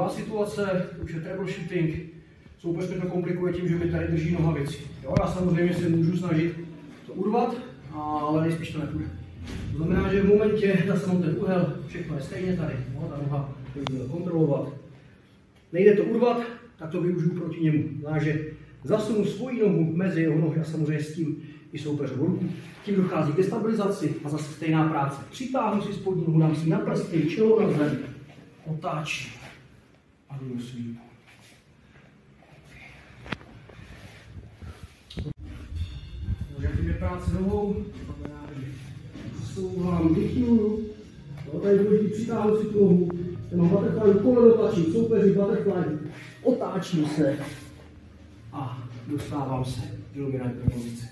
Druhá situace, už je troubleshooting. Soupeř mi to komplikuje tím, že mi tady drží nohavici. Jo, já samozřejmě se můžu snažit to urvat, ale nejspíš to nepůjde. To znamená, že v momentě, zase mám ten úhel, všechno je stejně tady, no, ta noha budu kontrolovat. Nejde to urvat, tak to využiju proti němu. Znamená, že zasunu svoji nohu mezi jeho nohy a samozřejmě s tím i soupeřovou ruku. Tím dochází ke stabilizaci a zase stejná práce. Přitáhnu si spodní nohu, dám si na prsty, čelo na zem, otáčím a jdu svým. Tím je práce nohou, znamená, že souvám, vychýluju, tady je důležitý, přitáhnu si tu nohu, ten butterfly koleno tlačím, soupeři butterfly, otáčím se a dostávám se do dominantní pozice.